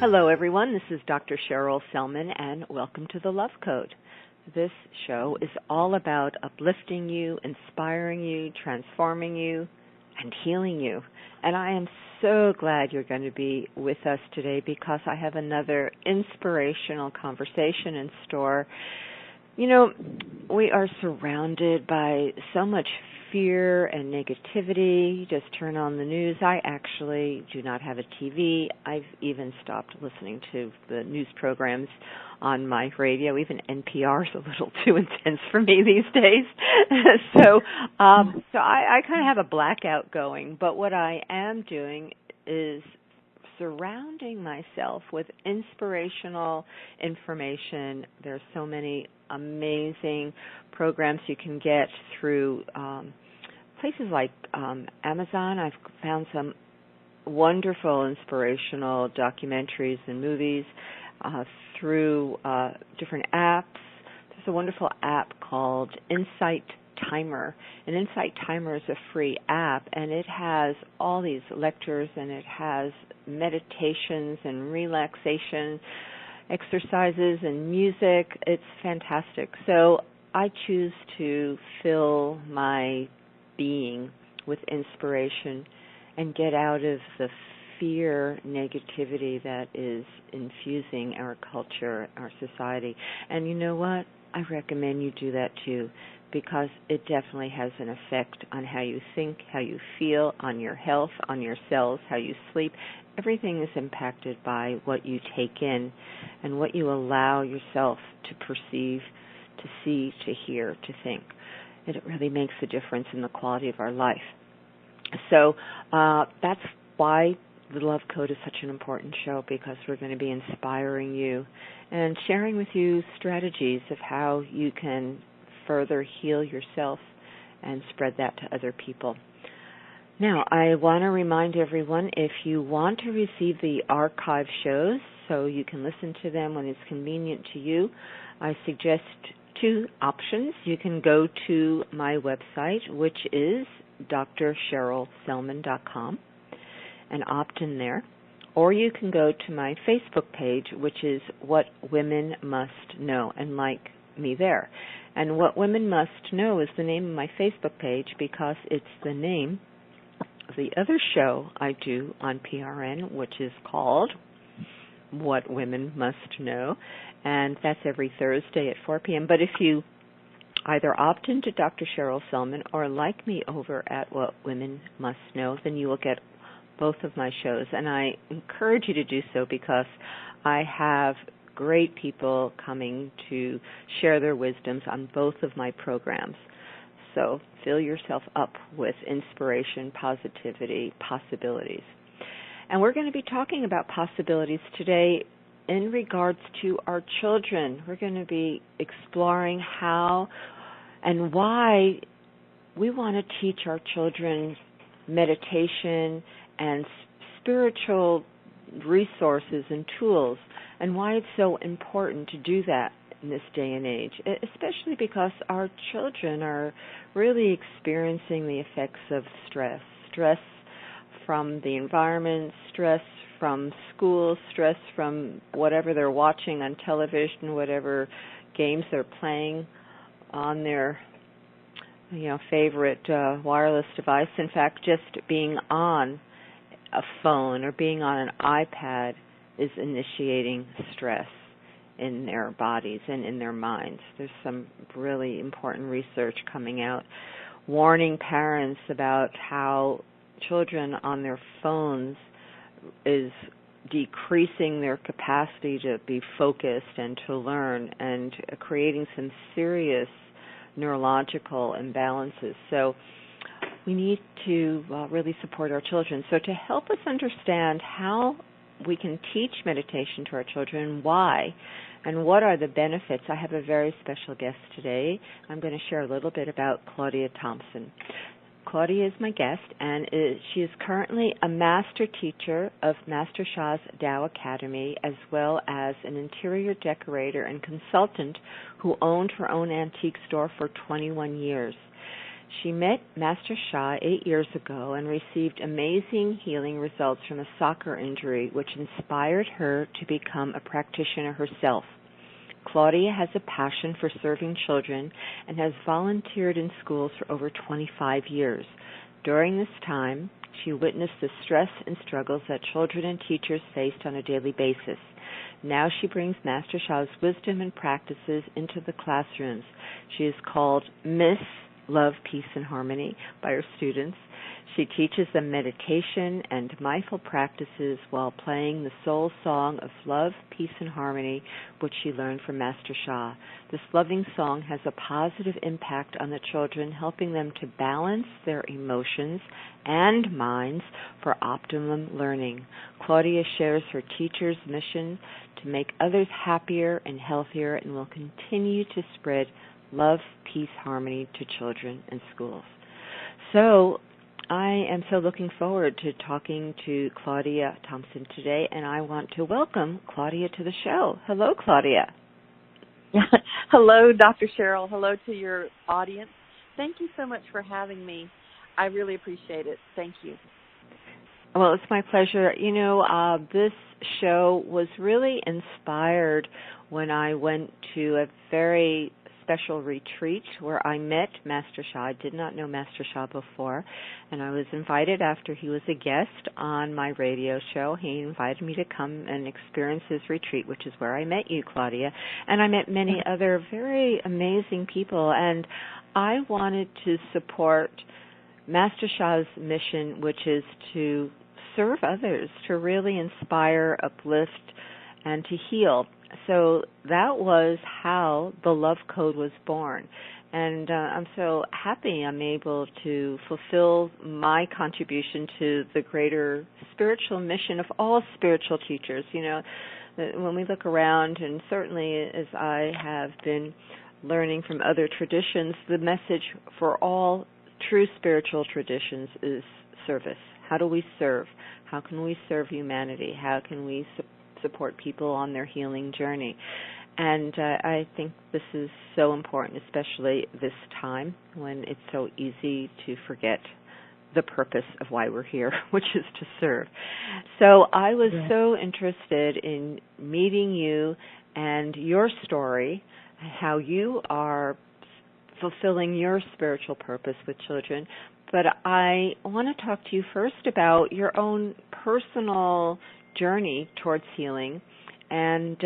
Hello, everyone. This is Dr. Cheryl Selman, and welcome to the Love Code. This show is all about uplifting you, inspiring you, transforming you, and healing you. And I am so glad you're going to be with us today because I have another inspirational conversation in store. You know, we are surrounded by so much fear and negativity. You just turn on the news. I actually do not have a TV. I've even stopped listening to the news programs on my radio. Even NPR is a little too intense for me these days. So I kind of have a blackout going. But what I am doing is surrounding myself with inspirational information. There's so many amazing programs you can get through places like Amazon. I've found some wonderful inspirational documentaries and movies through different apps. There's a wonderful app called Insight Timer. And Insight Timer is a free app, and it has all these lectures, and it has meditations and relaxation exercises and music. It's fantastic. So I choose to fill my being with inspiration and get out of the fear, negativity that is infusing our culture, our society. And you know what? I recommend you do that too, because it definitely has an effect on how you think, how you feel, on your health, on your cells, how you sleep. Everything is impacted by what you take in and what you allow yourself to perceive, to see, to hear, to think. It really makes a difference in the quality of our life. So that's why the Love Code is such an important show, because we're going to be inspiring you and sharing with you strategies of how you can further heal yourself and spread that to other people. Now, I want to remind everyone, if you want to receive the archive shows so you can listen to them when it's convenient to you, I suggest two options. You can go to my website, which is drcherylselman.com, and opt in there. Or you can go to my Facebook page, which is What Women Must Know, and like me there. And What Women Must Know is the name of my Facebook page because it's the name of the other show I do on PRN, which is called What Women Must Know, and that's every Thursday at 4 p.m. But if you either opt into Dr. Cheryl Selman or like me over at What Women Must Know, then you will get both of my shows. And I encourage you to do so because I have great people coming to share their wisdoms on both of my programs. So fill yourself up with inspiration, positivity, possibilities. And we're going to be talking about possibilities today in regards to our children. We're going to be exploring how and why we want to teach our children meditation and spiritual resources and tools, and why it's so important to do that in this day and age, especially because our children are really experiencing the effects of stress from the environment, stress from school, stress from whatever they're watching on television, whatever games they're playing on their favorite wireless device. In fact, just being on a phone or being on an iPad is initiating stress in their bodies and in their minds. There's some really important research coming out warning parents about how children on their phones is decreasing their capacity to be focused and to learn, and creating some serious neurological imbalances. So we need to really support our children. So to help us understand how we can teach meditation to our children, why, and what are the benefits, I have a very special guest today. I'm going to share a little bit about Claudia Thompson. Claudia is my guest, and she is currently a master teacher of Master Sha's Tao Academy, as well as an interior decorator and consultant who owned her own antique store for 21 years. She met Master Sha 8 years ago and received amazing healing results from a soccer injury, which inspired her to become a practitioner herself. Claudia has a passion for serving children and has volunteered in schools for over 25 years. During this time, she witnessed the stress and struggles that children and teachers faced on a daily basis. Now she brings Master Sha's wisdom and practices into the classrooms. She is called Miss Love, Peace, and Harmony by her students. She teaches them meditation and mindful practices while playing the soul song of love, peace, and harmony, which she learned from Master Sha. This loving song has a positive impact on the children, helping them to balance their emotions and minds for optimum learning. Claudia shares her teacher's mission to make others happier and healthier and will continue to spread love, peace, harmony to children and schools. So I am so looking forward to talking to Claudia Thompson today, and I want to welcome Claudia to the show. Hello, Claudia. Hello, Dr. Cheryl. Hello to your audience. Thank you so much for having me. I really appreciate it. Thank you. Well, it's my pleasure. You know, this show was really inspired when I went to a very special retreat where I met Master Sha. I did not know Master Sha before, and I was invited after he was a guest on my radio show. He invited me to come and experience his retreat, which is where I met you, Claudia, and I met many other very amazing people, and I wanted to support Master Sha's mission, which is to serve others, to really inspire, uplift, and to heal. So that was how the Love Code was born. And I'm so happy I'm able to fulfill my contribution to the greater spiritual mission of all spiritual teachers. You know, when we look around, and certainly as I have been learning from other traditions, the message for all true spiritual traditions is service. How do we serve? How can we serve humanity? How can we support people on their healing journey? And I think this is so important, especially this time when it's so easy to forget the purpose of why we're here, which is to serve. So I was so interested in meeting you and your story, how you are fulfilling your spiritual purpose with children. But I want to talk to you first about your own personal journey towards healing, and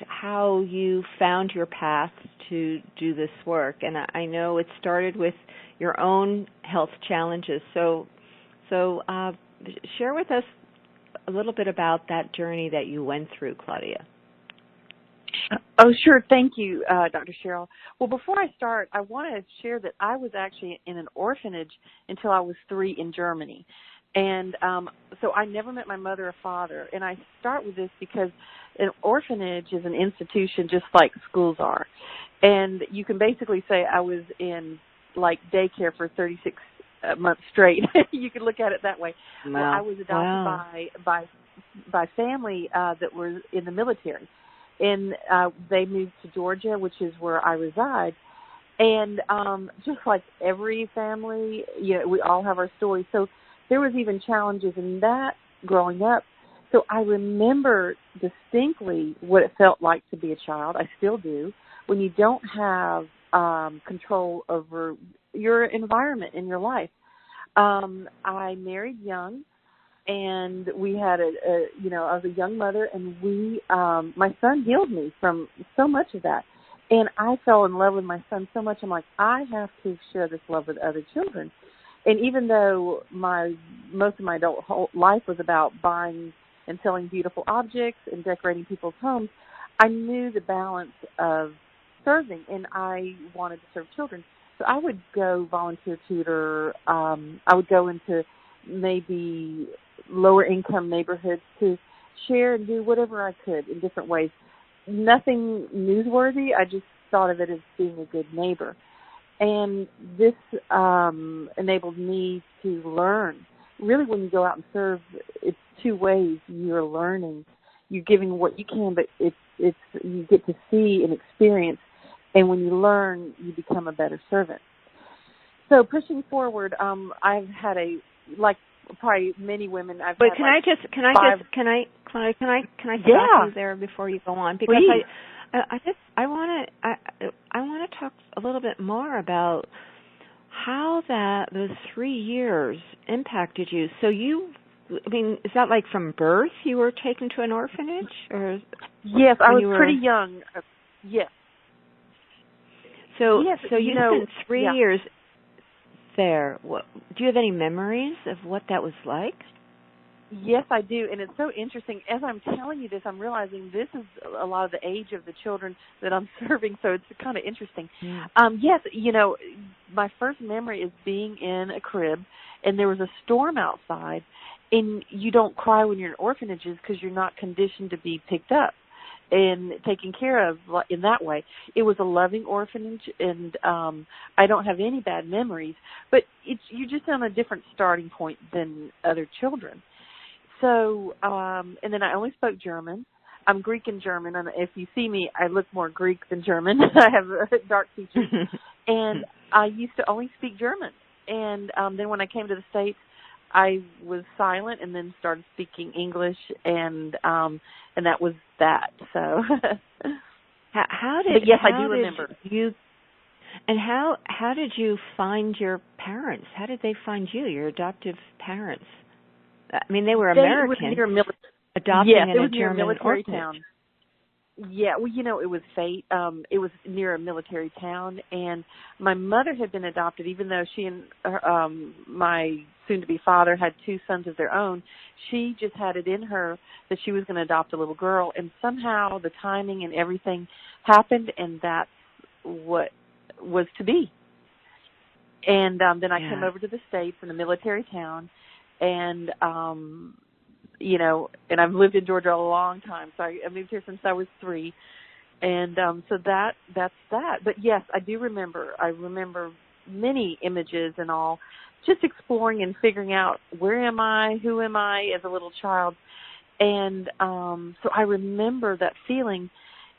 how you found your path to do this work. And I know it started with your own health challenges. So share with us a little bit about that journey that you went through, Claudia. Oh, sure. Thank you, Dr. Cheryl. Well, before I start, I want to share that I was actually in an orphanage until I was 3 in Germany. And so I never met my mother or father. And I start with this because an orphanage is an institution just like schools are. And you can basically say I was in, like, daycare for 36 months straight. You can look at it that way. Wow. Well, I was adopted by family that were in the military. And they moved to Georgia, which is where I reside. And just like every family, you know, we all have our stories. So there was even challenges in that growing up. So I remember distinctly what it felt like to be a child. I still do. When you don't have control over your environment in your life. I married young. And we had I was a young mother, and my son healed me from so much of that. And I fell in love with my son so much, I'm like, I have to share this love with other children. And even though most of my adult life was about buying and selling beautiful objects and decorating people's homes, I knew the balance of serving, and I wanted to serve children. So I would go volunteer tutor. I would go into maybe lower income neighborhoods to share and do whatever I could in different ways. Nothing newsworthy. I just thought of it as being a good neighbor. And this enabled me to learn. Really, when you go out and serve, it's 2 ways. You're learning. You're giving what you can, but it's you get to see and experience. And when you learn, you become a better servant. So pushing forward, I've had like probably many women. But had can like Claudia, can I stop yeah, you there before you go on? Because please. I want to talk a little bit more about how those 3 years impacted you. So is that like from birth you were taken to an orphanage, or Yes, I was you were pretty young. Yes. So Yes, you spent 3 yeah. years there. Do you have any memories of what that was like? Yes, I do, and it's so interesting. As I'm telling you this, I'm realizing this is a lot of the age of the children that I'm serving, so it's kind of interesting. Yes, my first memory is being in a crib, and there was a storm outside, and you don't cry when you're in orphanages because you're not conditioned to be picked up and taken care of in that way. It was a loving orphanage, and I don't have any bad memories, but you're just on a different starting point than other children. So, and then I only spoke German. I'm Greek and German, and if you see me, I look more Greek than German. I have dark features. And I used to only speak German. And then when I came to the States, I was silent and then started speaking English, and that was that. So, how did I do remember. And how did you find your parents? How did they find you, your adoptive parents? I mean, they were American, adopting in a German military orphanage. town. Yeah, well, it was fate. It was near a military town, and my mother had been adopted, even though she and my soon-to-be father had 2 sons of their own. She just had it in her that she was going to adopt a little girl, and somehow the timing and everything happened, and that's what was to be. And then I came over to the States in a military town, and and I've lived in Georgia a long time, so I moved here since I was 3, and so that's that. But yes, I do remember. I remember many images and all, just exploring and figuring out where am I, who am I as a little child, and so I remember that feeling,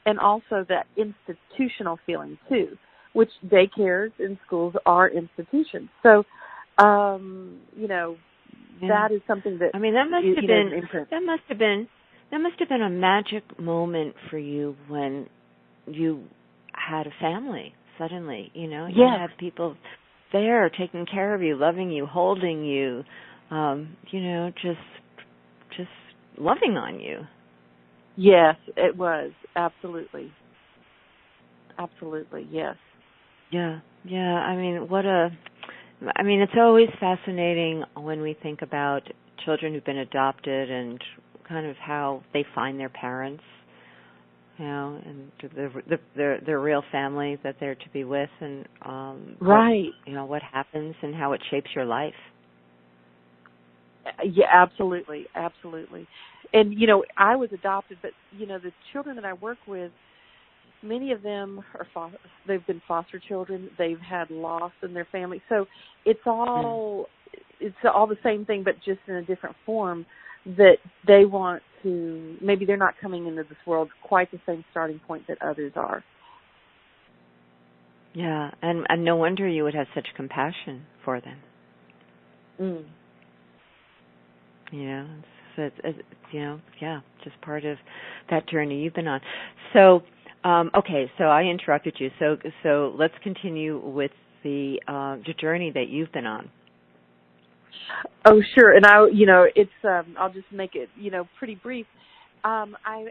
and also that institutional feeling too, which daycares and schools are institutions. So, that is something that that must have been a magic moment for you when you had a family suddenly. You had people there taking care of you, loving you, holding you, just loving on you. Yes, it was absolutely, yes. Yeah. I mean, it's always fascinating when we think about children who've been adopted and kind of how they find their parents, and their real family that they're to be with, and right, what happens and how it shapes your life. Yeah, absolutely. And I was adopted, but the children that I work with, many of them they've been foster children. They've had loss in their family. So it's all the same thing, but just in a different form, that they want to, maybe they're not coming into this world quite the same starting point that others are. Yeah, and no wonder you would have such compassion for them. It's just part of that journey you've been on. So, okay, so I interrupted you. So let's continue with the journey that you've been on. Oh, sure. And I'll just make it, pretty brief. I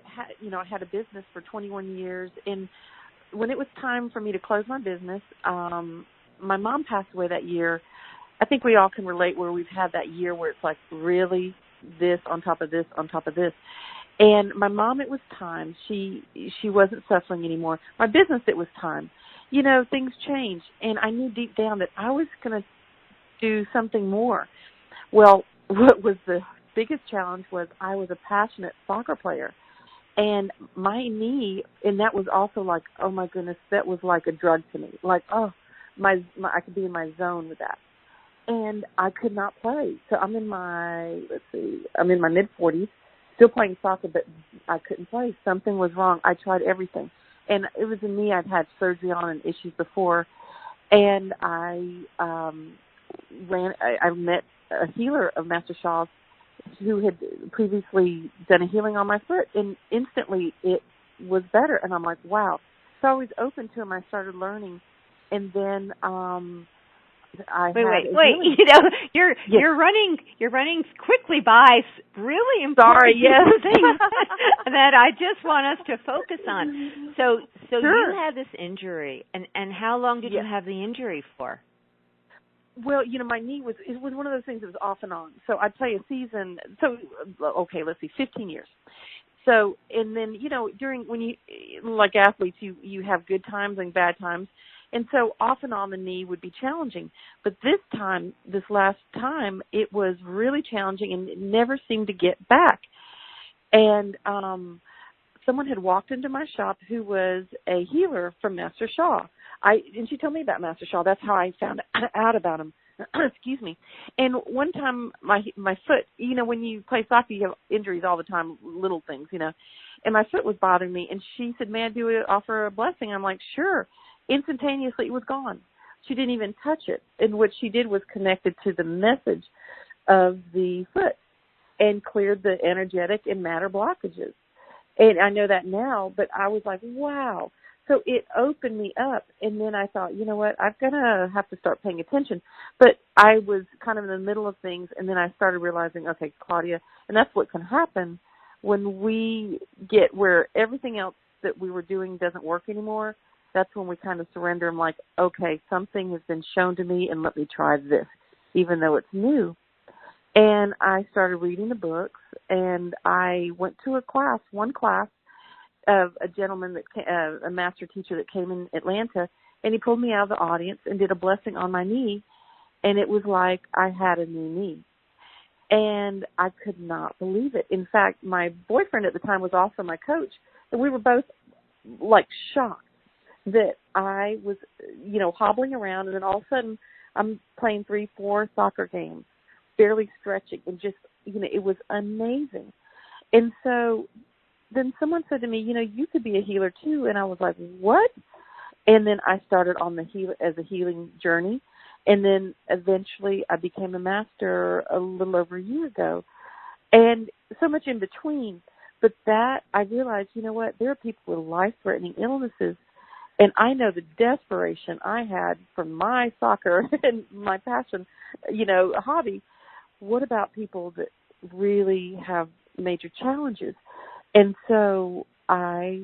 had a business for 21 years, and when it was time for me to close my business, my mom passed away that year. I think we all can relate where we've had that year where it's like really this on top of this on top of this. And my mom, it was time. She wasn't suffering anymore. My business, it was time. Things changed, and I knew deep down that I was going to do something more. Well, what was the biggest challenge was I was a passionate soccer player, and my knee, and that was also like, oh my goodness, that was like a drug to me. Like, I could be in my zone with that. And I could not play. So I'm in my mid-40s, still playing soccer, but I couldn't play. Something was wrong. I tried everything. And it was a knee I'd had surgery on and issues before. And I met a healer of Master Sha's who had previously done a healing on my foot, and instantly it was better. And I'm like, wow. So I was open to him. I started learning, and then Wait. You know, you're running quickly by really important things that I just want us to focus on. So sure. You had this injury, and how long did you have the injury for? Well, you know, my knee was one of those things that was off and on. So I'd play a season. So, okay, let's see, 15 years. So, and then, you know, when you, like athletes, you have good times and bad times. And so off and on the knee would be challenging. But this last time, it was really challenging and it never seemed to get back. And someone had walked into my shop who was a healer from Master Sha. And she told me about Master Sha. That's how I found out about him. Excuse me. And one time, my foot, you know, when you play soccer, you have injuries all the time, little things, you know. And my foot was bothering me. And she said, may I offer a blessing? I'm like, sure. Instantaneously, it was gone. She didn't even touch it. And what she did was connected to the message of the foot and cleared the energetic and matter blockages. And I know that now, but I was like, wow. So it opened me up, and then I thought, you know what, I'm going to have to start paying attention. But I was kind of in the middle of things, and then I started realizing, okay, Claudia, and that's what can happen when we get where everything else that we were doing doesn't work anymore. That's when we kind of surrender and like, okay, something has been shown to me, and let me try this, even though it's new. And I started reading the books, and I went to one class, of a gentleman a master teacher that came in Atlanta, and he pulled me out of the audience and did a blessing on my knee, and it was like I had a new knee. And I could not believe it. In fact, my boyfriend at the time was also my coach, and we were both like shocked that I was, you know, hobbling around, and then all of a sudden I'm playing 3-4 soccer games, barely stretching, and just, you know, it was amazing. And so then someone said to me, you know, you could be a healer too. And I was like, what? And then I started on as a healing journey. And then eventually I became a master a little over a year ago. And so much in between. But that I realized, you know what, there are people with life-threatening illnesses. And I know the desperation I had from my soccer and my passion, you know, hobby. What about people that really have major challenges? And so I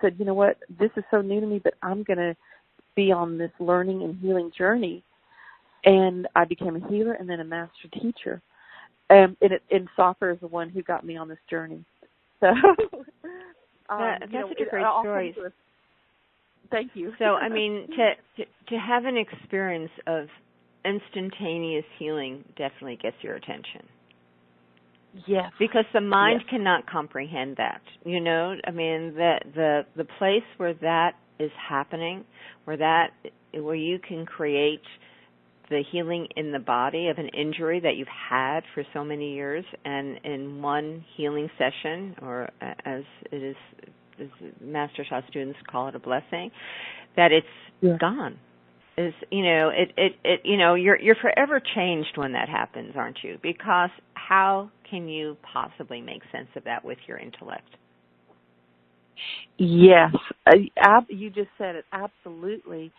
said, you know what, this is so new to me, but I'm going to be on this learning and healing journey. And I became a healer and then a master teacher. And soccer is the one who got me on this journey. So that's such a great story. Thank you. So, I mean, to have an experience of instantaneous healing definitely gets your attention. Yes. Because the mind cannot comprehend that. You know, I mean, the place where that is happening, where you can create the healing in the body of an injury that you've had for so many years, and in one healing session, or as it is, as Master Sha students call it, a blessing, that it's gone. Is, you know, it you know, you're forever changed when that happens, aren't you? Because how can you possibly make sense of that with your intellect? Yes, you just said it, absolutely.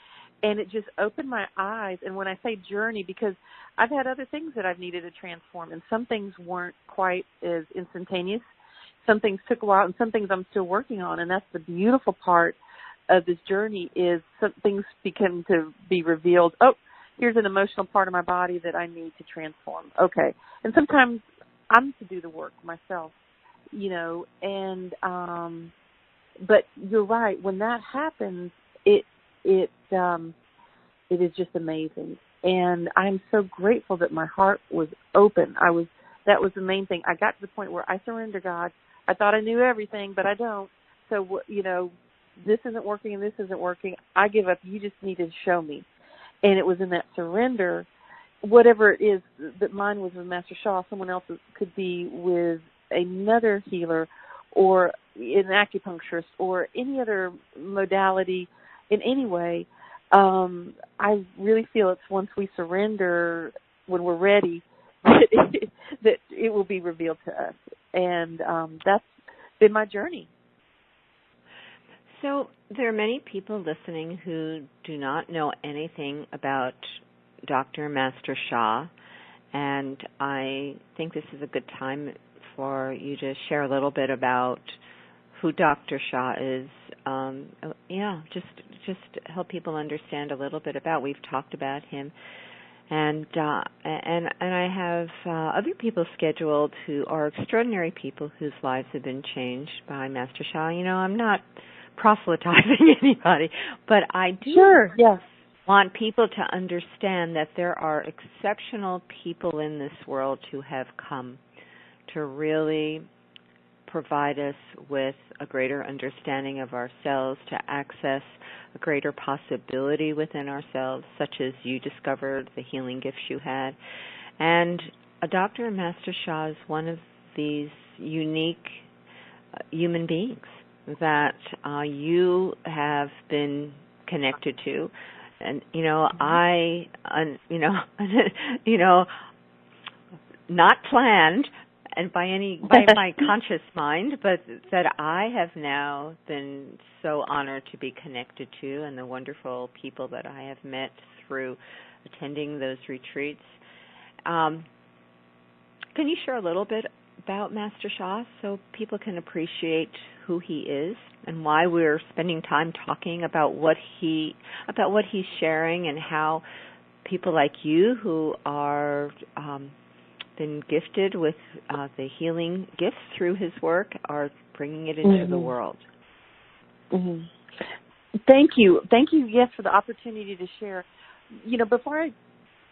And it just opened my eyes. And when I say journey, because I've had other things that I've needed to transform, and some things weren't quite as instantaneous. Some things took a while, and some things I'm still working on. And that's the beautiful part of this journey, is some things begin to be revealed. Oh, here's an emotional part of my body that I need to transform. Okay. And sometimes I'm to do the work myself, you know, and but you're right. When that happens, it is just amazing. And I'm so grateful that my heart was open. That was the main thing. I got to the point where I surrendered, God. I thought I knew everything, but I don't. So, you know, this isn't working and this isn't working. I give up. You just need to show me. And it was in that surrender, whatever it is, that mine was with Master Sha, someone else could be with another healer or an acupuncturist or any other modality in any way. I really feel it's once we surrender, when we're ready, that it will be revealed to us. And that's been my journey. So there are many people listening who do not know anything about Dr. Master Sha, and I think this is a good time for you to share a little bit about who Dr. Sha is. Just help people understand a little bit about. We've talked about him, and I have other people scheduled who are extraordinary people whose lives have been changed by Master Sha. You know, I'm not proselytizing anybody, but I do want people to understand that there are exceptional people in this world who have come to really provide us with a greater understanding of ourselves, to access a greater possibility within ourselves, such as you discovered the healing gifts you had. And Dr. Master Sha is one of these unique human beings that you have been connected to. And, not planned, and by my conscious mind, but that I have now been so honored to be connected to, and the wonderful people that I have met through attending those retreats. Can you share a little bit about Master Sha so people can appreciate who he is and why we're spending time talking about what he's sharing, and how people like you who are been gifted with the healing gifts through his work are bringing it into the world. Mm-hmm. Thank you, yes, for the opportunity to share. You know, before I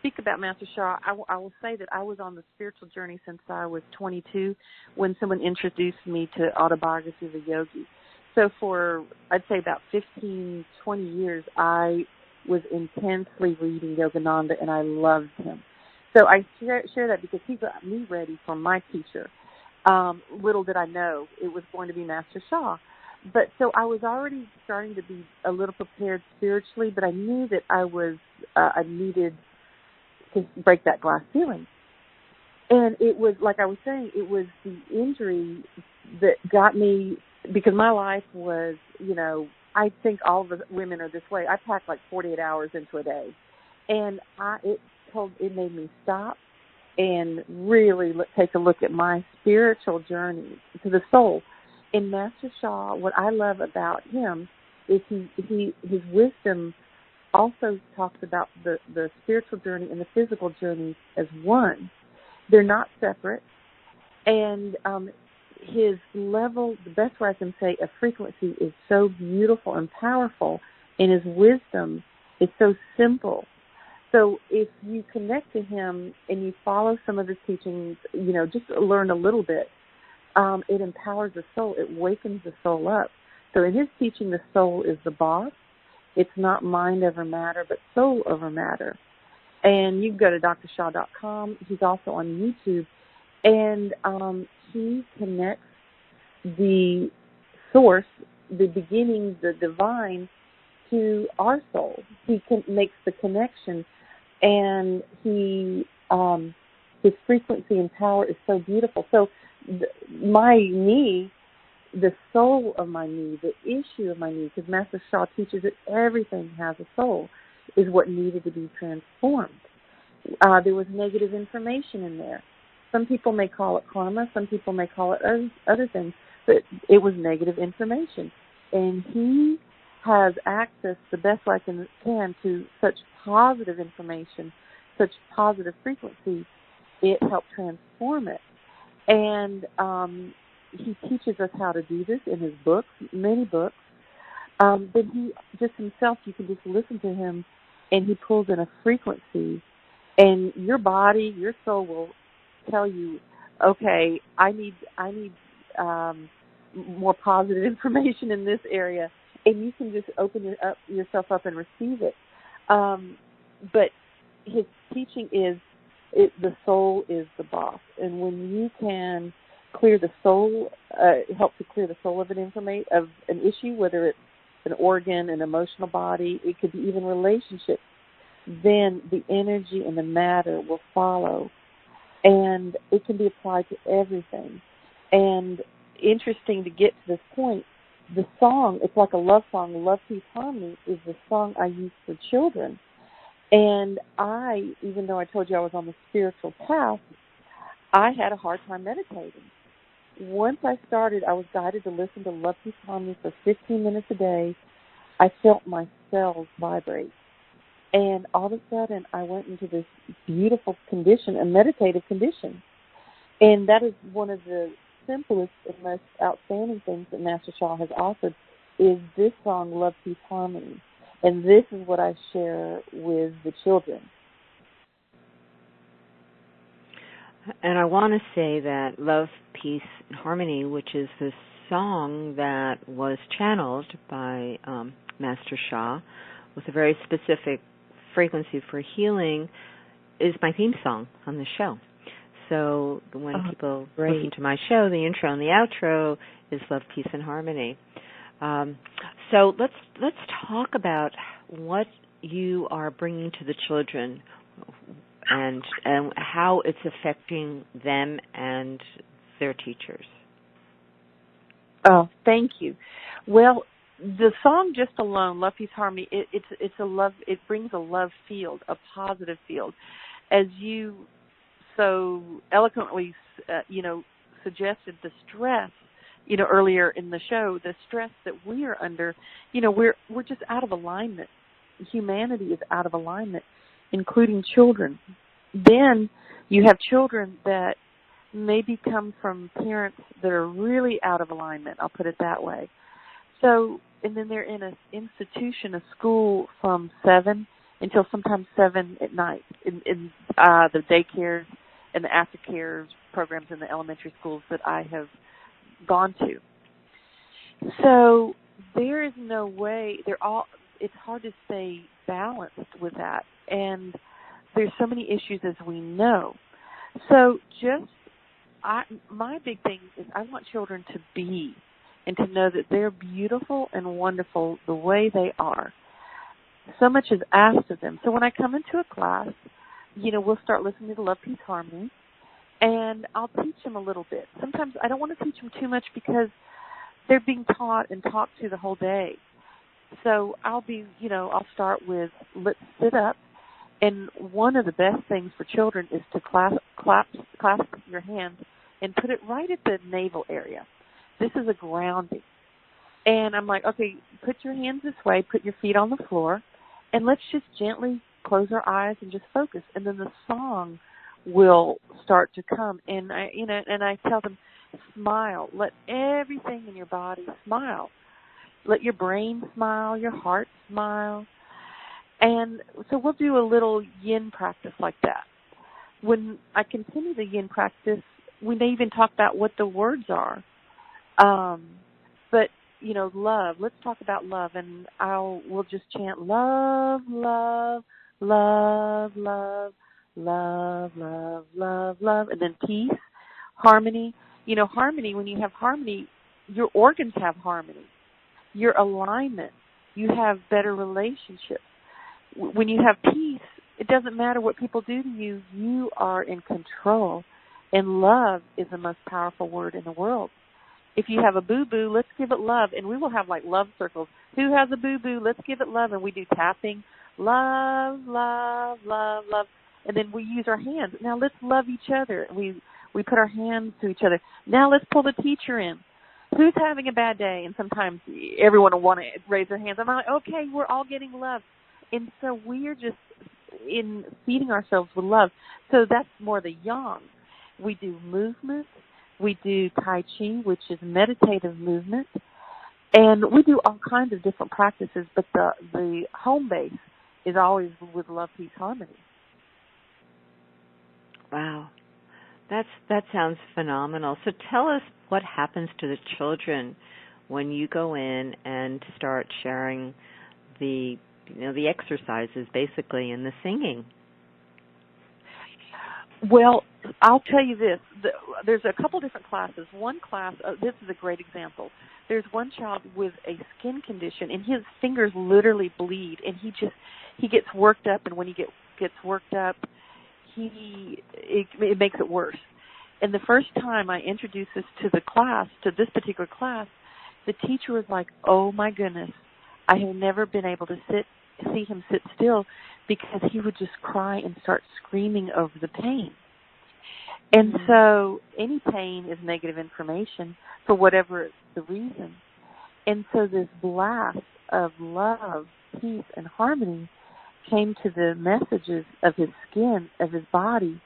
speak about Master Sha, I will say that I was on the spiritual journey since I was 22 when someone introduced me to Autobiography of a Yogi. So for, I'd say, about 15, 20 years, I was intensely reading Yogananda, and I loved him. So I share that because he got me ready for my teacher. Little did I know it was going to be Master Sha. But so I was already starting to be a little prepared spiritually, but I knew that I needed to break that glass ceiling. And it was, like I was saying, it was the injury that got me, because my life was, I think all the women are this way. I pack like 48 hours into a day. And it made me stop and really take a look at my spiritual journey to the soul. In Master Sha, what I love about him is his wisdom also talks about the spiritual journey and the physical journey as one. They're not separate. And his level, the best way I can say, of frequency is so beautiful and powerful, and his wisdom is so simple. So if you connect to him and you follow some of his teachings, just learn a little bit, it empowers the soul. It wakens the soul up. So in his teaching, the soul is the boss. It's not mind over matter, but soul over matter. And you can go to drsha.com. He's also on YouTube. And he connects the source, the beginning, the divine, to our soul. He makes the connection. And his frequency and power is so beautiful. So my knee, the soul of my knee, the issue of my knee, because Master Sha teaches that everything has a soul, is what needed to be transformed. There was negative information in there. Some people may call it karma. Some people may call it other things. But it was negative information. And he has access, the best way I can, to such positive information, such positive frequency. It helped transform it. And he teaches us how to do this in his books, many books. But he just himself, you can just listen to him, and he pulls in a frequency. And your body, your soul will tell you, okay, I need more positive information in this area. And you can just open yourself up and receive it. But his teaching is, the soul is the boss. And when you can clear the soul, help to clear the soul of an issue, whether it's an organ, an emotional body. It could be even relationships. Then the energy and the matter will follow. And it can be applied to everything. And interesting to get to this point, the song, it's like a love song, Love, Peace, Harmony, is the song I use for children. And I, even though I told you I was on the spiritual path, I had a hard time meditating. Once I started, I was guided to listen to Love, Peace, Harmony for 15 minutes a day. I felt my cells vibrate. And all of a sudden, I went into this beautiful condition, a meditative condition. And that is one of the simplest and most outstanding things that Master Sha has offered is this song, Love, Peace, Harmony. And this is what I share with the children. And I want to say that Love, Peace, and Harmony, which is the song that was channeled by Master Sha with a very specific frequency for healing, is my theme song on the show. So when people listen to my show, the intro and the outro is Love, Peace, and Harmony. So let's talk about what you are bringing to the children and how it's affecting them and their teachers. Oh, thank you. Well, the song just alone, Love, Peace, Harmony, it's a love. It brings a love field, a positive field, as you so eloquently, suggested the stress. Earlier in the show, the stress that we are under. We're just out of alignment. Humanity is out of alignment, including children. Then you have children that maybe come from parents that are really out of alignment. I'll put it that way. So, and then they're in an institution, a school from 7 until sometimes 7 at night in the daycares and the aftercare programs in the elementary schools that I have gone to. So there is no way, it's hard to stay balanced with that. And there's so many issues, as we know. So my big thing is I want children to be and to know that they're beautiful and wonderful the way they are. So much is asked of them. So when I come into a class, we'll start listening to Love, Peace, Harmony, and I'll teach them a little bit. Sometimes I don't want to teach them too much because they're being taught and talked to the whole day. So I'll start with, let's sit up. And one of the best things for children is to clasp your hands and put it right at the navel area. This is a grounding. And I'm like, okay, put your hands this way, put your feet on the floor, and let's just gently close our eyes and just focus. And then the song will start to come. And I tell them, smile. Let everything in your body smile. Let your brain smile, your heart smile. And so we'll do a little yin practice like that. When I continue the yin practice, we may even talk about what the words are. But, love. Let's talk about love. And we'll just chant love, love, love, love, love, love, love, love. And then peace, harmony. Harmony, when you have harmony, your organs have harmony. Your alignment, you have better relationships. When you have peace, it doesn't matter what people do to you. You are in control. And love is the most powerful word in the world. If you have a boo-boo, let's give it love. And we will have love circles. Who has a boo-boo? Let's give it love. And we do tapping. Love, love, love, love. And then we use our hands. Now let's love each other. We put our hands to each other. Now let's pull the teacher in. Who's having a bad day? And sometimes everyone will want to raise their hands. I'm like, okay, we're all getting love. And so we are just in feeding ourselves with love. So that's more the yang. We do movement. We do Tai Chi, which is meditative movement. And we do all kinds of different practices, but the home base is always with Love, Peace, Harmony. Wow. That sounds phenomenal. So tell us what happens to the children when you go in and start sharing the exercises, basically, and the singing. Well, I'll tell you this. There's a couple different classes. One class, this is a great example. There's one child with a skin condition, and his fingers literally bleed, and he gets worked up, and when he gets worked up, it makes it worse. And the first time I introduced this to the class, to this particular class, the teacher was like, "Oh my goodness, I have never been able to see him sit still because he would just cry and start screaming over the pain." And so any pain is negative information for whatever the reason. And so this blast of love, peace, and harmony came to the messages of his skin, of his body.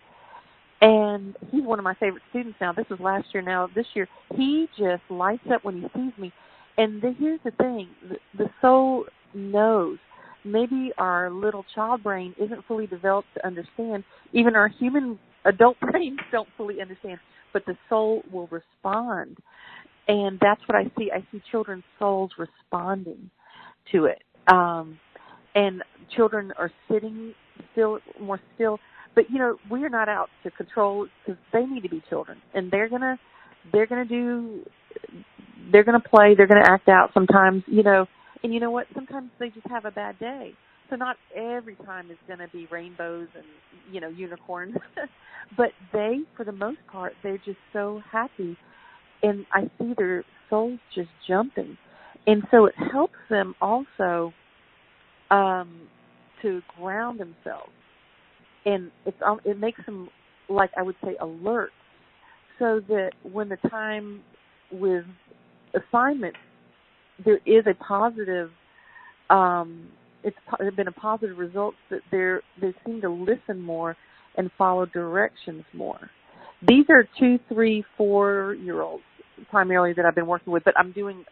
And he's one of my favorite students now. This was last year. Now this year, he just lights up when he sees me. And here's the thing. The soul knows. Maybe our little child brain isn't fully developed to understand. Even our human adult brains don't fully understand. But the soul will respond. And that's what I see. I see children's souls responding to it. And children are sitting still, more still. But, we are not out to control because they need to be children. And they're going to play, they're going to act out sometimes, And you know what? Sometimes they just have a bad day. So not every time is going to be rainbows and, unicorns. But they, for the most part, they're just so happy. And I see their souls just jumping. And so it helps them also to ground themselves. And it makes them, like I would say, alert. So that when the time with assignment, there is a positive, it's been a positive result that they seem to listen more and follow directions more. These are 2, 3, 4-year-olds primarily that I've been working with, but I'm doing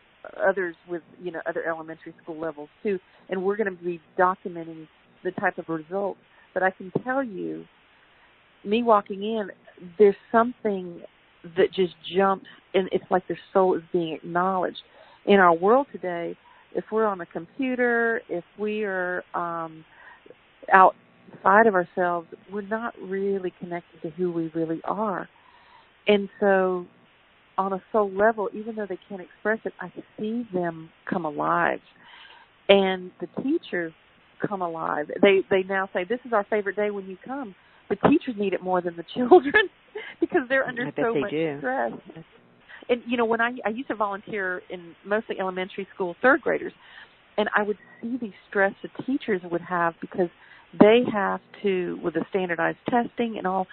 others with, other elementary school levels too, and we're going to be documenting the type of results. But I can tell you, me walking in, there's something that just jumps, and it's like their soul is being acknowledged. In our world today, if we're on a computer, if we are outside of ourselves, we're not really connected to who we really are. And so on a soul level, even though they can't express it, I see them come alive. And the teachers come alive. They now say, "This is our favorite day when you come." The teachers need it more than the children because they're under so much stress. And, when I used to volunteer in mostly elementary school third graders, and I would see the stress the teachers would have because they have to, with the standardized testing and all,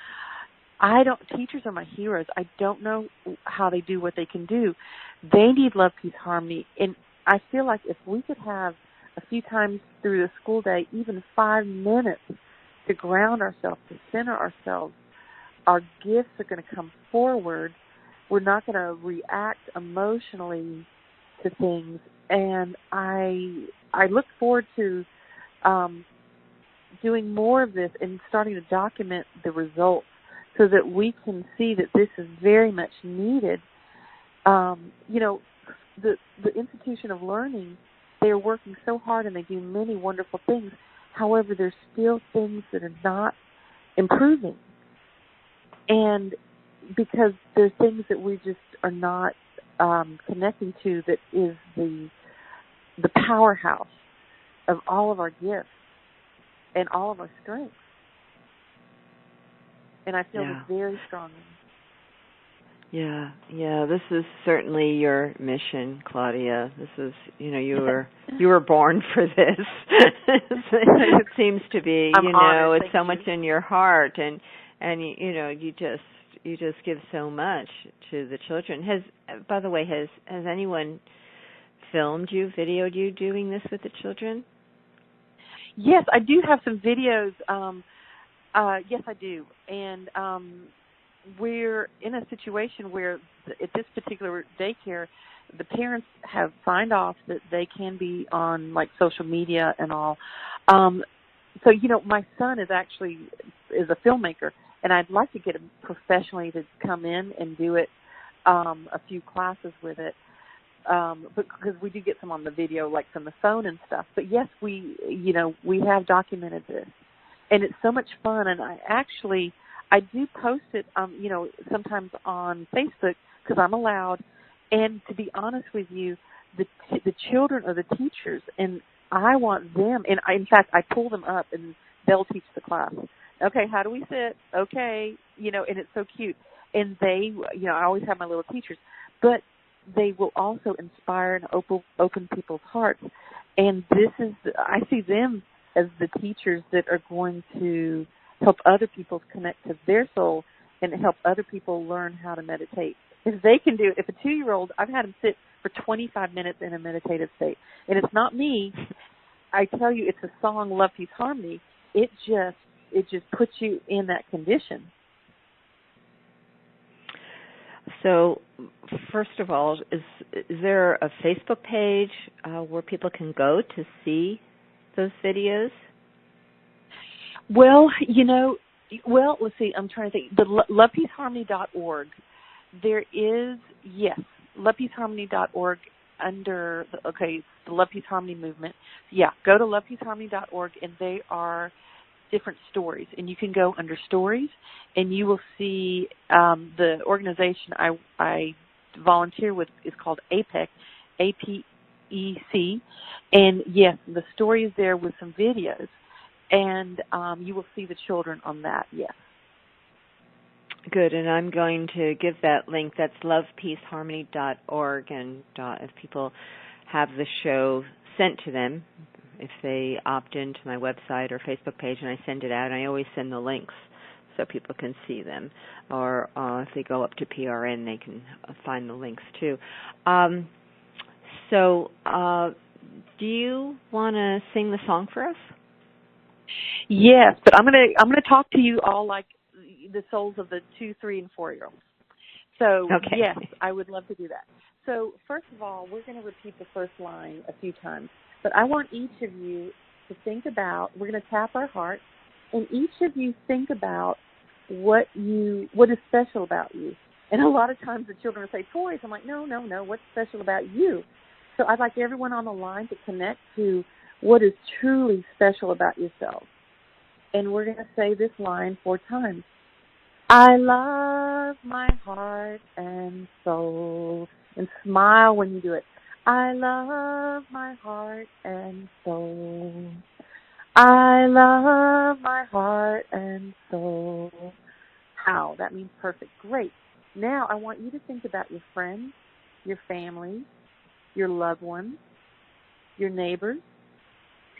teachers are my heroes. I don't know how they do what they can do. They need love, peace, harmony. And I feel like if we could have a few times through the school day, even 5 minutes to ground ourselves, to center ourselves, our gifts are going to come forward. We're not going to react emotionally to things. And I look forward to doing more of this and starting to document the results so that we can see that this is very much needed. The institution of learning, they're working so hard and they do many wonderful things. However, there's still things that are not improving. And because there's things that we just are not connecting to that is the powerhouse of all of our gifts and all of our strengths. And I feel this very strongly. Yeah. This is certainly your mission, Claudia. This is, you were born for this. It seems to be, honored. it's so much in your heart, and you just give so much to the children. By the way, has anyone filmed you, videoed you doing this with the children? Yes, I do have some videos. Yes, I do. And we're in a situation where at this particular daycare, the parents have signed off that they can be on like social media and all. So, my son is a filmmaker, and I'd like to get him professionally to come in and do it, a few classes with it. But because we do get some on the video, like from the phone and stuff. But yes, we have documented this, and it's so much fun. And I do post it, sometimes on Facebook because I'm allowed. And to be honest with you, the children are the teachers, and I want them. And in fact, I pull them up, and they'll teach the class. Okay, how do we sit? Okay, and it's so cute. And they, I always have my little teachers, but they will also inspire and open people's hearts. And I see them as the teachers that are going to help other people connect to their soul and help other people learn how to meditate. If they can do it, if a 2-year-old, I've had him sit for 25 minutes in a meditative state. And it's not me. I tell you, it's a song, Love, Peace, Harmony. It just puts you in that condition. So, first of all, is there a Facebook page where people can go to see those videos? Well, let's see. I'm trying to think. The lovepeaceharmony.org. There is, yes, lovepeaceharmony.org under, the Love, Peace, Harmony movement. Yeah, go to lovepeaceharmony.org, and they are different stories. And you can go under stories, and you will see the organization I volunteer with is called APEC, APEC. And, yes, the story is there with some videos. And you will see the children on that, yes. Good, and I'm going to give that link. That's lovepeaceharmony.org, and if people have the show sent to them, if they opt into my website or Facebook page, and I send it out, and I always send the links so people can see them. Or if they go up to PRN, they can find the links too. Do you want to sing the song for us? Yes, but I'm gonna talk to you all like the souls of the 2, 3, and 4-year-olds. So, okay. Yes, I would love to do that. So, first of all, we're going to repeat the first line a few times. But I want each of you to think about, we're going to tap our heart, and each of you think about what is special about you. And a lot of times the children will say, toys. I'm like, no, what's special about you? So I'd like everyone on the line to connect to what is truly special about yourself. And we're going to say this line 4 times. I love my heart and soul. And smile when you do it. I love my heart and soul. I love my heart and soul. How? That means perfect. Great. Now I want you to think about your friends, your family, your loved ones, your neighbors,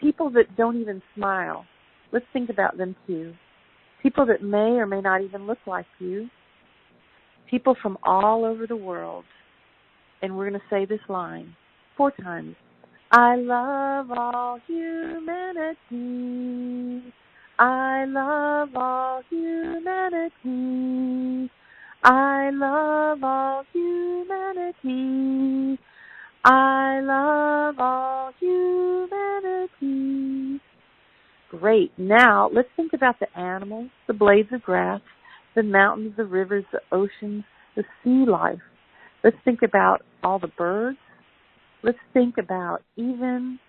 people that don't even smile. Let's think about them too. People that may or may not even look like you. People from all over the world. And we're going to say this line 4 times. I love all humanity. I love all humanity. I love all humanity. I love all humanity. Great. Now, let's think about the animals, the blades of grass, the mountains, the rivers, the oceans, the sea life. Let's think about all the birds. Let's think about even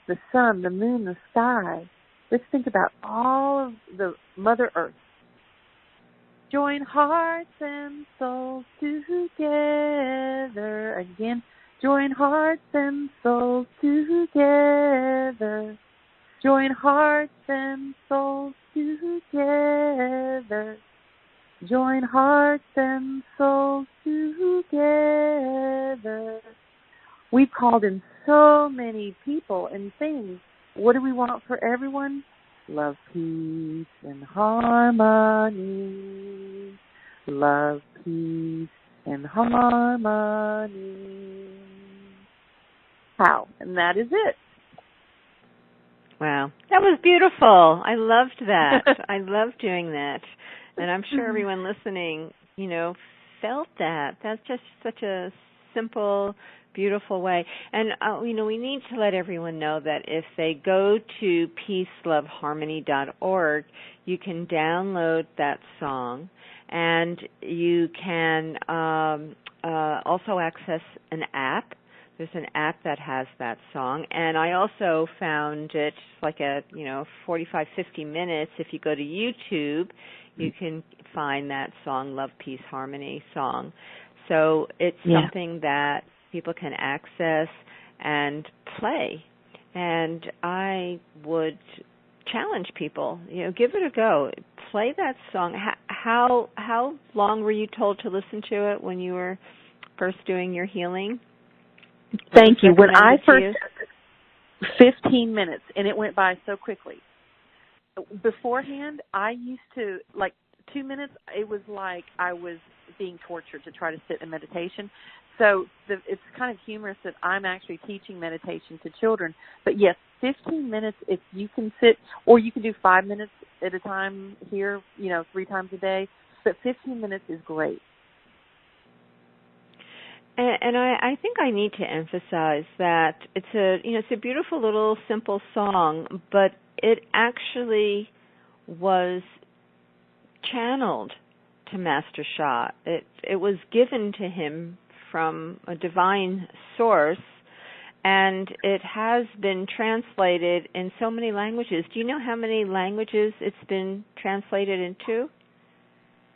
the sun, the moon, the sky. Let's think about all of the Mother Earth. Join hearts and souls together. Again, join hearts and souls together. Join hearts and souls together. Join hearts and souls together. We've called in so many people and things. What do we want for everyone? Love, peace, and harmony. Love, peace, and harmony. How? And that is it. Wow. That was beautiful. I loved that. I loved doing that. And I'm sure everyone listening, felt that. That's just such a simple, beautiful way. And, we need to let everyone know that if they go to peaceloveharmony.org, you can download that song, and you can also access an app. There's an app that has that song, and I also found it like at 45, 50 minutes. If you go to YouTube, you can find that song, Love, Peace, Harmony song. So it's something that people can access and play. And I would challenge people, give it a go. Play that song. How long were you told to listen to it when you were first doing your healing? Thank you. When I first, 15 minutes, and it went by so quickly. Beforehand, I used to, 2 minutes, it was like I was being tortured to try to sit in meditation. So it's kind of humorous that I'm actually teaching meditation to children. But yes, 15 minutes if you can sit, or you can do 5 minutes at a time here, 3 times a day. But 15 minutes is great. And I think I need to emphasize that it's a beautiful little simple song, but it actually was channeled to Master Sha. It was given to him from a divine source, and it has been translated in so many languages. Do you know how many languages it's been translated into?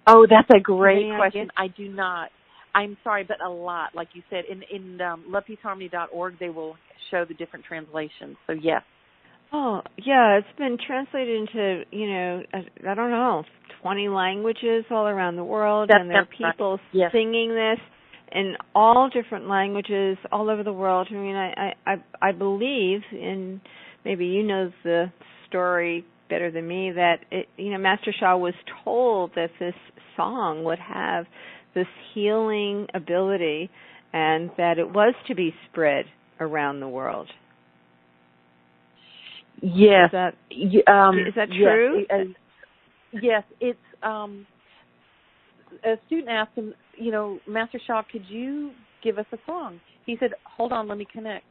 Oh, that's a great question. Idea? I do not. I'm sorry, but a lot. Like you said, in lovepeaceharmony.org, they will show the different translations. So, yes. Oh, yeah, it's been translated into, I don't know, 20 languages all around the world, and there are people singing this in all different languages all over the world. I mean, I believe, and maybe you know the story better than me, that Master Sha was told that this song would have this healing ability, and that it was to be spread around the world. Yes. Is that true? Yes. It's a student asked him, Master Sha, could you give us a song? He said, hold on, let me connect.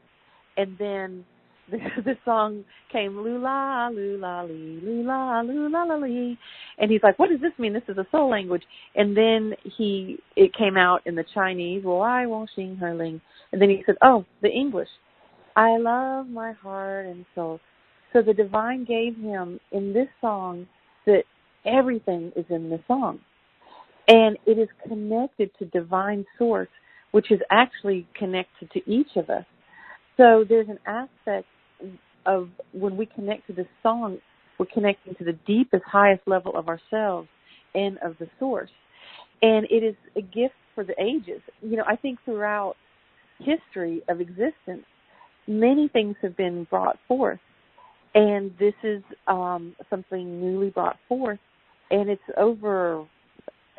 And then the song came, lula, lula, lee, lula, lula, lee. And he's like, what does this mean? This is a soul language. And then it came out in the Chinese, well, I won't sing her ling. And then he said, oh, the English, I love my heart and soul. So the divine gave him in this song that everything is in the song. And it is connected to divine source, which is actually connected to each of us. So there's an aspect of when we connect to this song, we're connecting to the deepest, highest level of ourselves and of the source. And it is a gift for the ages. I think throughout history of existence, many things have been brought forth. And this is something newly brought forth. And it's over,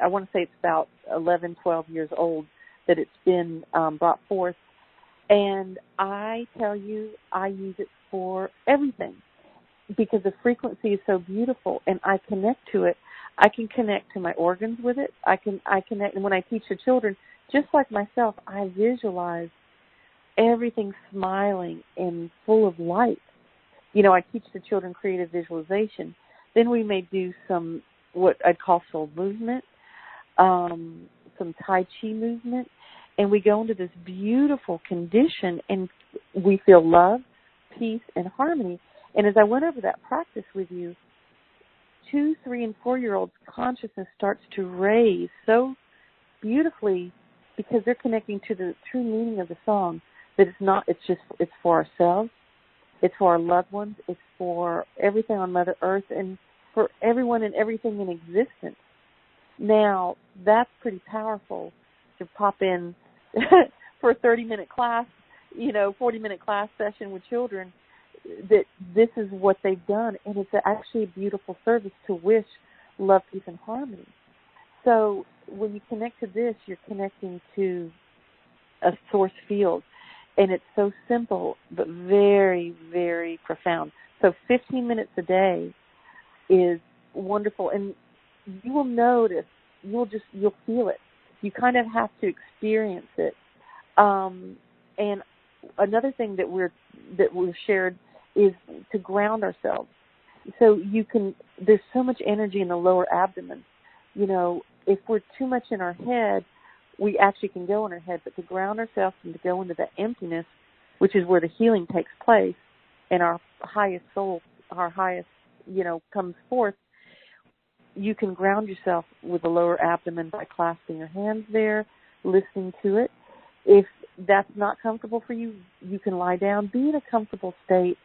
I want to say it's about 11, 12 years old that it's been brought forth. And I tell you, I use it for everything because the frequency is so beautiful, and I connect to it. I can connect to my organs with it. I connect, and when I teach the children, just like myself, I visualize everything smiling and full of light. I teach the children creative visualization. Then we may do some what I'd call soul movement, some Tai Chi movement, and we go into this beautiful condition, and we feel love, peace, and harmony. And as I went over that practice with you, 2-, 3-, and 4-year-olds' consciousness starts to raise so beautifully because they're connecting to the true meaning of the song, that it's for ourselves, it's for our loved ones, it's for everything on Mother Earth, and for everyone and everything in existence. Now, that's pretty powerful to pop in for a 30-minute class, 40-minute class session with children, that this is what they've done, and it's actually a beautiful service to wish love, peace, and harmony. So when you connect to this, you're connecting to a source field, and it's so simple but very, very profound. So 15 minutes a day is wonderful, and you will notice, you'll feel it. You kind of have to experience it. And another thing that we've shared is to ground ourselves. So there's so much energy in the lower abdomen. If we're too much in our head, we actually can go in our head, but to ground ourselves and to go into that emptiness, which is where the healing takes place, and our highest soul, our highest, comes forth, you can ground yourself with the lower abdomen by clasping your hands there, listening to it. If that's not comfortable for you, you can lie down, be in a comfortable state,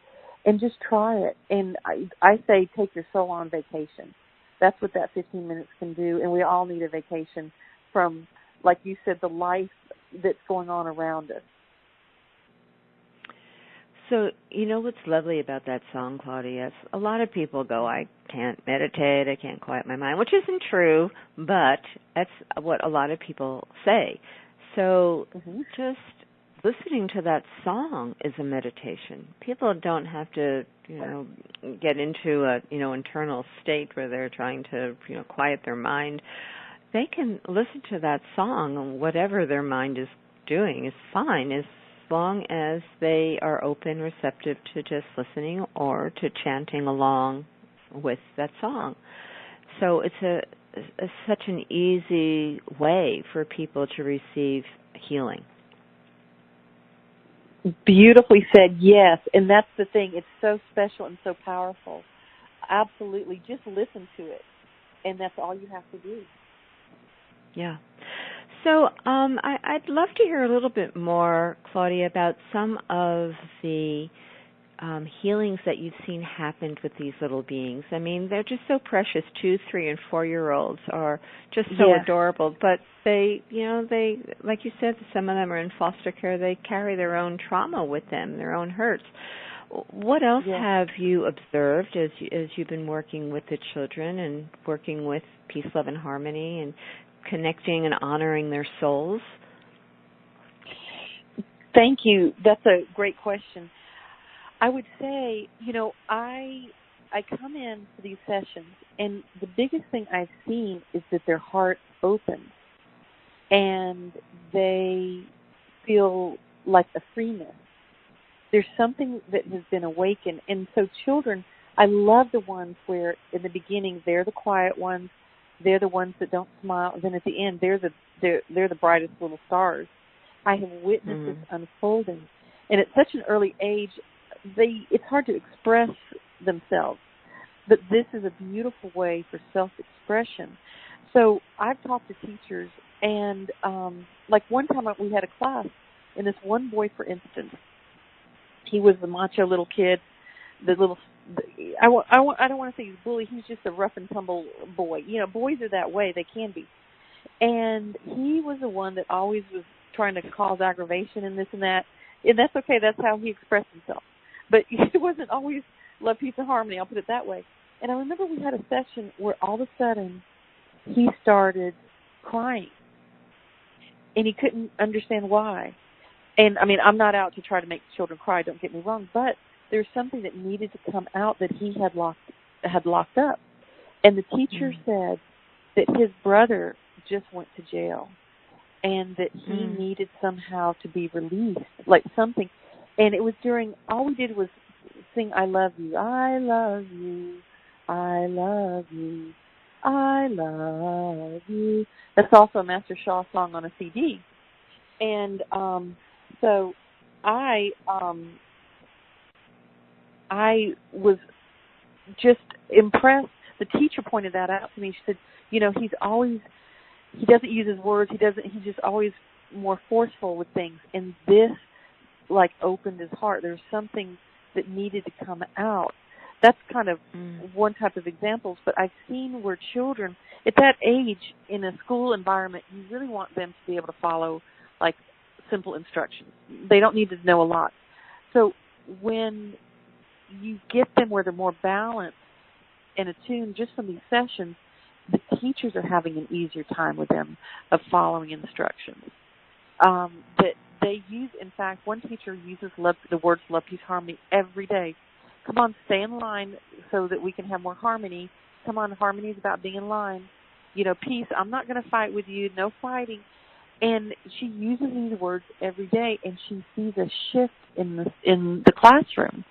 and just try it. And I say take your soul on vacation. That's what that 15 minutes can do, and we all need a vacation from, like you said, the life that's going on around us. So, you know what's lovely about that song, Claudia? A lot of people go, I can't meditate, I can't quiet my mind, which isn't true, but that's what a lot of people say. So just listening to that song is a meditation. People don't have to, get into a, internal state where they're trying to, quiet their mind. They can listen to that song, and whatever their mind is doing is fine, as long as they are open, receptive to just listening or to chanting along with that song. So it's such an easy way for people to receive healing. Beautifully said, yes. And that's the thing. It's so special and so powerful. Absolutely. Just listen to it. And that's all you have to do. Yeah. So I'd love to hear a little bit more, Claudia, about some of the healings that you've seen happen with these little beings. I mean, they're just so precious. 2-, 3-, and 4-year-olds are just so adorable. But they, like you said, some of them are in foster care. They carry their own trauma with them, their own hurts. What else have you observed as you've been working with the children and working with peace, love, and harmony, and connecting and honoring their souls? Thank you. That's a great question. I would say, I come in for these sessions, and the biggest thing I've seen is that their heart opens, and they feel like a freeness. There's something that has been awakened. And so children, I love the ones where in the beginning they're the quiet ones, they're the ones that don't smile, and then at the end they're the brightest little stars. I have witnessed this unfolding. And at such an early age, it's hard to express themselves. But this is a beautiful way for self-expression. So I've talked to teachers, and like one time we had a class, and this one boy, for instance, he was the macho little kid, I don't want to say he's a bully. He's just a rough and tumble boy. Boys are that way. They can be. And he was the one that always was trying to cause aggravation and this and that. And that's okay. That's how he expressed himself. But it wasn't always love, peace, and harmony. I'll put it that way. And I remember we had a session where all of a sudden he started crying. And he couldn't understand why. And, I'm not out to try to make children cry, don't get me wrong, but there's something that needed to come out that he had locked up. And the teacher said that his brother just went to jail and that he needed somehow to be released, like something. And it was all we did was sing, I love you, I love you, I love you, I love you. That's also a Master Sha song on a CD. And so I was just impressed. The teacher pointed that out to me. She said, he doesn't use his words. He's just always more forceful with things. And this, opened his heart. There's something that needed to come out. That's kind of one type of examples. But I've seen where children, at that age, in a school environment, you really want them to be able to follow, simple instructions. They don't need to know a lot. So when you get them where they're more balanced and attuned just from these sessions, the teachers are having an easier time with them of following instructions. That they use, in fact, one teacher uses the words love, peace, harmony every day. Come on, stay in line so that we can have more harmony. Come on, harmony is about being in line. Peace, I'm not going to fight with you, no fighting. And she uses these words every day, and she sees a shift in the classroom.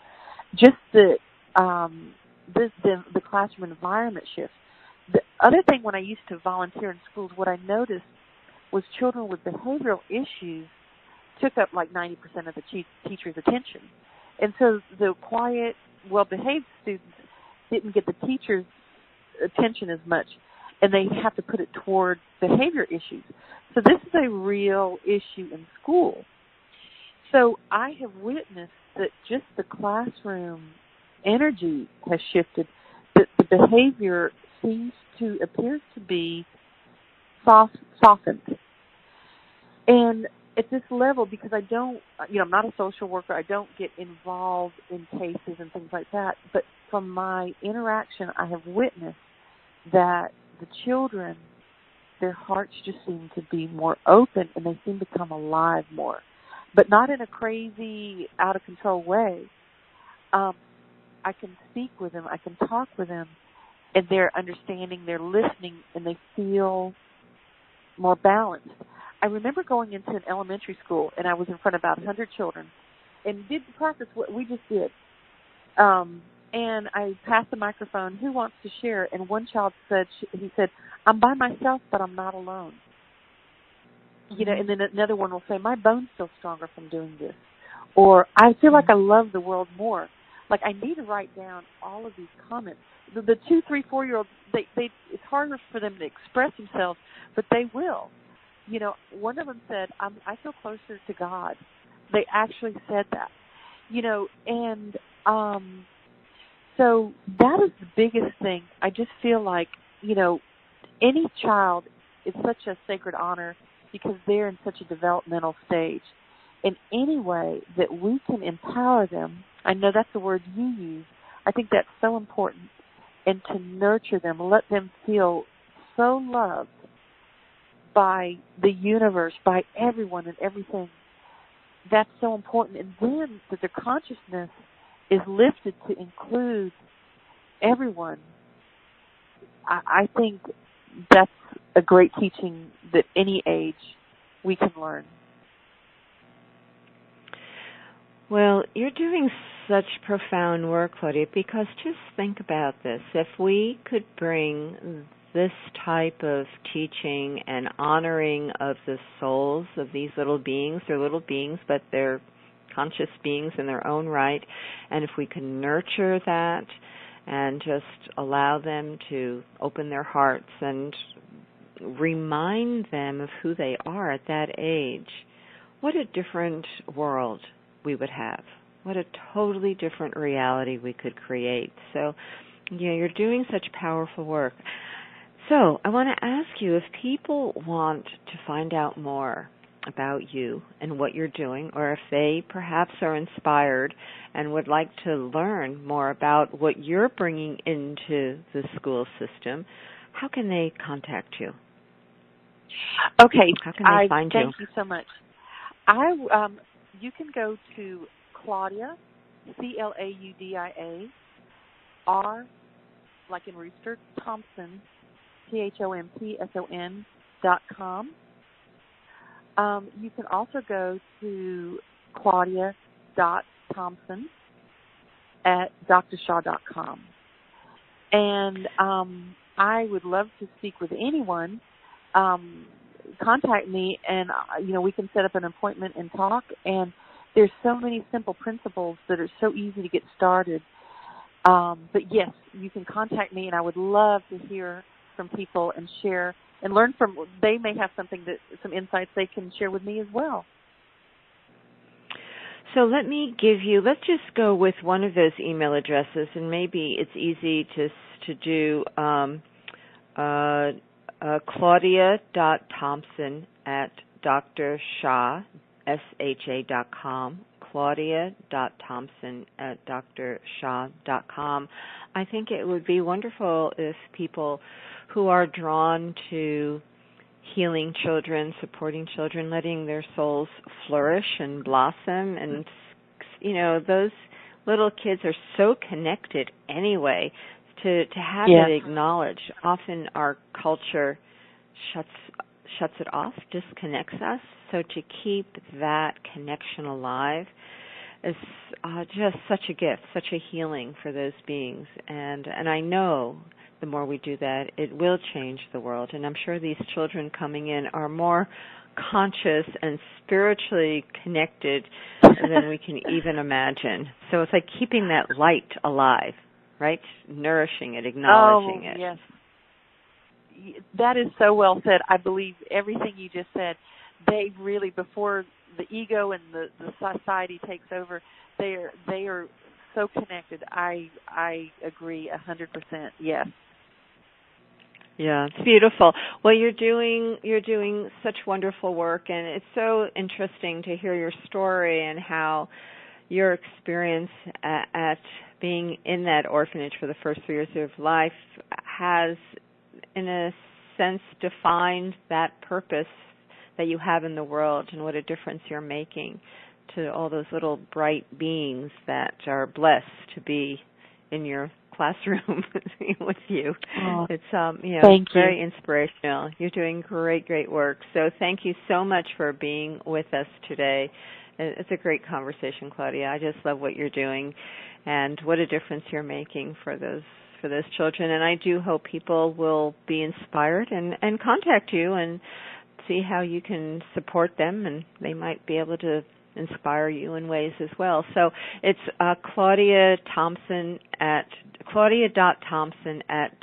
Just the classroom environment shift. The other thing, when I used to volunteer in schools, what I noticed was children with behavioral issues took up 90% of the teacher's attention. And so the quiet, well-behaved students didn't get the teacher's attention as much, and they have to put it toward behavior issues. So this is a real issue in school. So I have witnessed that just the classroom energy has shifted, that the behavior appears to be softened. And at this level, because I don't, I'm not a social worker, I don't get involved in cases and things like that, but from my interaction, I have witnessed that the children, their hearts just seem to be more open and they seem to come alive more, but not in a crazy, out-of-control way. I can speak with them, I can talk with them, and they're understanding, they're listening, and they feel more balanced. I remember going into an elementary school, and I was in front of about 100 children, and did practice what we just did. And I passed the microphone, who wants to share? And one child said, I'm by myself, but I'm not alone. And then another one will say, my bones feel stronger from doing this. Or, I feel like I love the world more. Like, I need to write down all of these comments. The 2, 3, 4-year-olds, it's harder for them to express themselves, but they will. One of them said, I feel closer to God. They actually said that. And so that is the biggest thing. I just feel like, any child is such a sacred honor because they're in such a developmental stage. In any way that we can empower them, I know that's the word you use, I think that's so important, and to nurture them, let them feel so loved by the universe, by everyone and everything. That's so important. And then that their consciousness is lifted to include everyone. I think that's a great teaching that any age we can learn. Well, you're doing such profound work, Claudia, because just think about this. If we could bring this type of teaching and honoring of the souls of these little beings, they're little beings, but they're conscious beings in their own right, and if we can nurture that and just allow them to open their hearts and remind them of who they are at that age, what a different world we would have. What a totally different reality we could create. So, you're doing such powerful work. So, I want to ask you, if people want to find out more about you and what you're doing, or if they perhaps are inspired and would like to learn more about what you're bringing into the school system, how can they contact you? Okay. How can they find you? Thank you so much. You can go to Claudia, Claudia, R, like in Rooster, Thompson, Thompson.com. You can also go to Claudia.Thompson at drsha.com. And I would love to speak with anyone. Contact me, and we can set up an appointment and talk. And there's so many simple principles that are so easy to get started. But yes, you can contact me, and I would love to hear from people and share and learn from. They may have some insights they can share with me as well. So let's just go with one of those email addresses, and maybe it's easy to do Claudia.Thompson at drsha.com, Claudia.Thompson at drsha.com. I think it would be wonderful if people who are drawn to healing children, supporting children, letting their souls flourish and blossom, and those little kids are so connected anyway, to have it acknowledged. Often our culture shuts it off, disconnects us. So to keep that connection alive is just such a gift, such a healing for those beings. And I know the more we do that, it will change the world. And I'm sure these children coming in are more conscious and spiritually connected than we can even imagine. So it's like keeping that light alive. right? Nourishing it, acknowledging it. Yes. That is so well said. I believe everything you just said. They really, before the ego and the society takes over, they are so connected. I agree 100%. Yes. Yeah, it's beautiful. Well, you're doing such wonderful work, and it's so interesting to hear your story and how your experience at being in that orphanage for the first 3 years of life has, in a sense, defined that purpose that you have in the world and what a difference you're making to all those little bright beings that are blessed to be in your classroom with you. Oh, it's thank very you. inspirational. You're doing great work. So thank you so much for being with us today. It's a great conversation, Claudia. I just love what you're doing and what a difference you're making for those children. And I do hope people will be inspired and contact you and see how you can support them, and they might be able to inspire you in ways as well. So it's Claudia Thompson at Claudia.Thompson at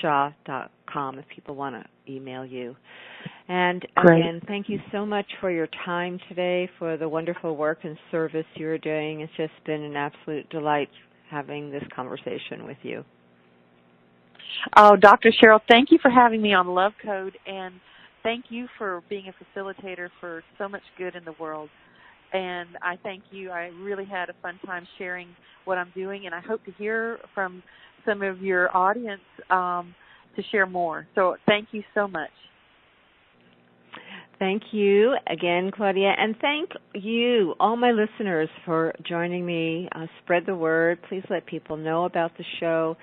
drsha.com if people want to email you. And again, thank you so much for your time today, for the wonderful work and service you're doing. It's just been an absolute delight having this conversation with you. Oh, Dr. Cheryl, thank you for having me on Love Code, and thank you for being a facilitator for so much good in the world. And I thank you. I really had a fun time sharing what I'm doing, and I hope to hear from some of your audience to share more. So thank you so much. Thank you again, Claudia, and thank you, all my listeners, for joining me. Spread the word. Please let people know about the show.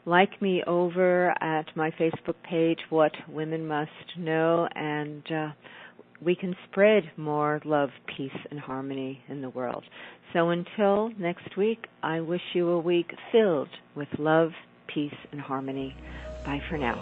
Like me over at my Facebook page, What Women Must Know, and we can spread more love, peace, and harmony in the world. So until next week, I wish you a week filled with love, peace, and harmony. Bye for now.